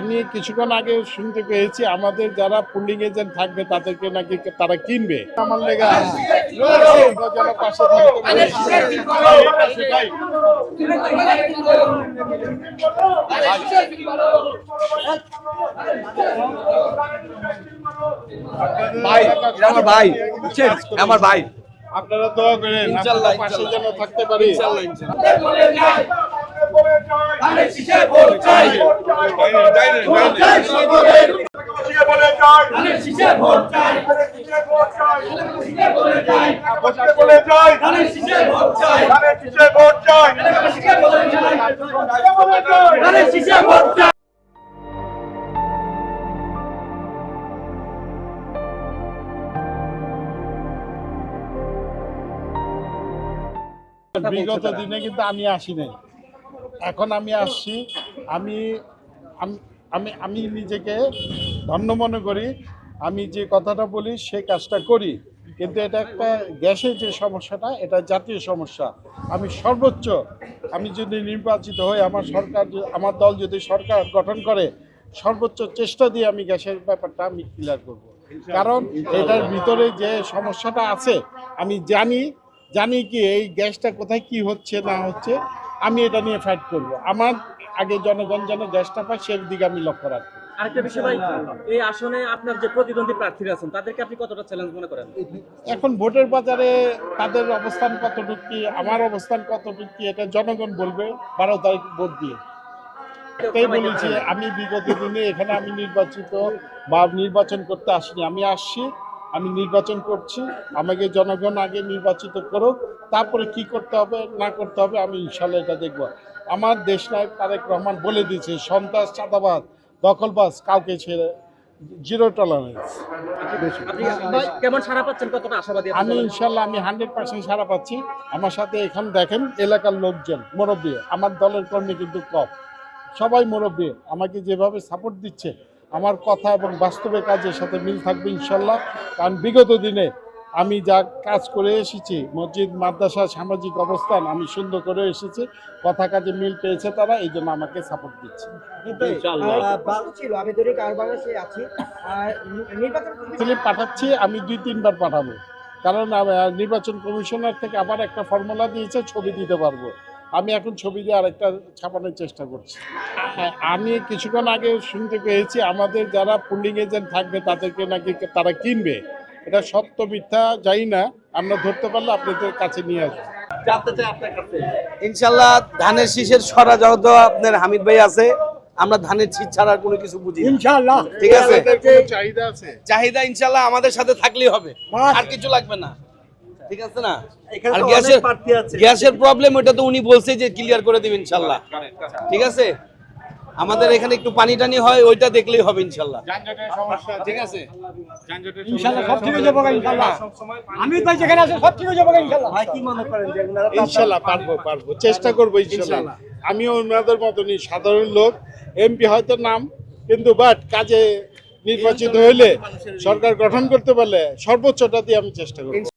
আমি কিছুক্ষণ আগে শুনতে পেয়েছি আমাদের যারা পুলিং এজেন্ট থাকবে তাদেরকে নাকি তারা কিনবে আমার লেগে যেন পাশে ভাই আমার ভাই আপনারা দোয়া করেন ইনশাআল্লাহ পাশে যেন থাকতে পারি ইনশাআল্লাহ বিগত দিনে কিন্তু আমি আসি নাই, এখন আমি আসছি। আমি আমি আমি নিজেকে ধন্য মনে করি, আমি যে কথাটা বলি সেই কাজটা করি, কিন্তু এটা একটা গ্যাসের যে সমস্যাটা এটা জাতীয় সমস্যা। আমি সর্বোচ্চ আমি যদি নির্বাচিত হই, আমার সরকার আমার দল যদি সরকার গঠন করে, সর্বোচ্চ চেষ্টা দিয়ে আমি গ্যাসের ব্যাপারটা আমি ক্লিয়ার করব। কারণ এটার ভিতরে যে সমস্যাটা আছে আমি জানি কি এই গ্যাসটা কোথায় কি হচ্ছে না হচ্ছে, আমি এটা নিয়ে ফাইট করব। আমার আগে জনগণ যেন গ্যাসটা পায় সেই দিকে আমি লক্ষ্য রাখবো। আরেকটা বিষয় ভাই, এই আসনে আপনার যে প্রতিদ্বন্দ্বী প্রার্থীরা আছেন তাদেরকে আপনি কতটা চ্যালেঞ্জ মনে করেন? এখন ভোটের বাজারে তাদের অবস্থান কতটুকু কি, আমার অবস্থান কতটুকু কি, এটা জনগণ বলবে 12 তারিখ ভোট দিয়ে। তাই বলেছি আমি বিগত দিনে এখানে আমি নির্বাচিত বা নির্বাচন করতে আসিনি, আমি আসছি, আমি নির্বাচন করছি। আমাকে জনগণ আগে নির্বাচিত করুক, তারপরে কি করতে হবে না করতে হবে আমি ইনশাল্লাহ এটা দেখব। আমার দেশনায়ক তারেক রহমান বলে দিয়েছে, সন্ত্রাস, চাঁদাবাজ, দখলবাজ কাউকে ছেড়ে জিরো টলারেন্স। কেমন সাড়া পাচ্ছেন, কতটা আশাবাদী? আমি ইনশাল্লাহ আমি 100% সাড়া পাচ্ছি। আমার সাথে এখন দেখেন এলাকার লোকজন, মুরব্বী, আমার দলের কর্মী কিন্তু কম, সবাই মুরব্বী আমাকে যেভাবে সাপোর্ট দিচ্ছে, আমার কথা এবং বাস্তবে কাজের সাথে মিল থাকবে ইনশাল্লাহ। কারণ বিগত দিনে আমি যা কাজ করে এসেছি, মসজিদ, মাদ্রাসা, সামাজিক অবস্থান আমি সুন্দর করে এসেছি, কথা কাজে মিল পেয়েছে তারা, এই জন্য আমাকে সাপোর্ট দিচ্ছে। স্লিপ পাঠাচ্ছি, আমি 2-3 বার পাঠাবো, কারণ নির্বাচন কমিশনার থেকে আবার একটা ফর্মুলা দিয়েছে, ছবি দিতে পারবো। আমি এখন ছবি দিয়ে আরেকটা ছাপানোর চেষ্টা করছি। আমি কিছুক্ষণ আগে শুনতে পেয়েছি আমাদের যারা পুলিং এজেন্ট থাকবে তাদেরকে নাকি তারা কিনবে। এটা সত্য মিথ্যা জানি না, আমরা ধরতে পারলে আপনাদের কাছে নিয়ে আসবো। ইনশাল্লাহ ধানের শীষের সরা যত আপনার হামিদ ভাই আছে, আমরা ধানের শীষ ছাড়া কোনো কিছু বুঝি না। ইনশাআল্লাহ ঠিক আছে, চাহিদা আছে, চাহিদা ইনশাআল্লাহ আমাদের সাথে থাকলেই হবে, আর কিছু লাগবে না, ঠিক আছে না? আর গ্যাসের প্রবলেম ওটা তো উনি বলছে যে ক্লিয়ার করে দিবেন ইনশাআল্লাহ, ঠিক আছে? আমাদের এখানে একটু পানি টানি হয়, ওইটা দেখলেই হবে ইনশাআল্লাহ। যানজটের সমস্যা, ঠিক আছে ইনশাআল্লাহ সব ঠিক হয়ে যাবে ইনশাআল্লাহ। আমি ভাই যেখানে আছে সব ঠিক হয়ে যাবে ইনশাআল্লাহ। ভাই কি মনে করেন যে ইনশাআল্লাহ পারবো, চেষ্টা করবো ইনশাআল্লাহ। আমিও ওনাদের মতনই সাধারণ লোক, এমপি হয়তো নাম, কিন্তু বাট কাজে নির্বাচিত হইলে, সরকার গঠন করতে পারলে সর্বোচ্চটা দিয়ে আমি চেষ্টা করব।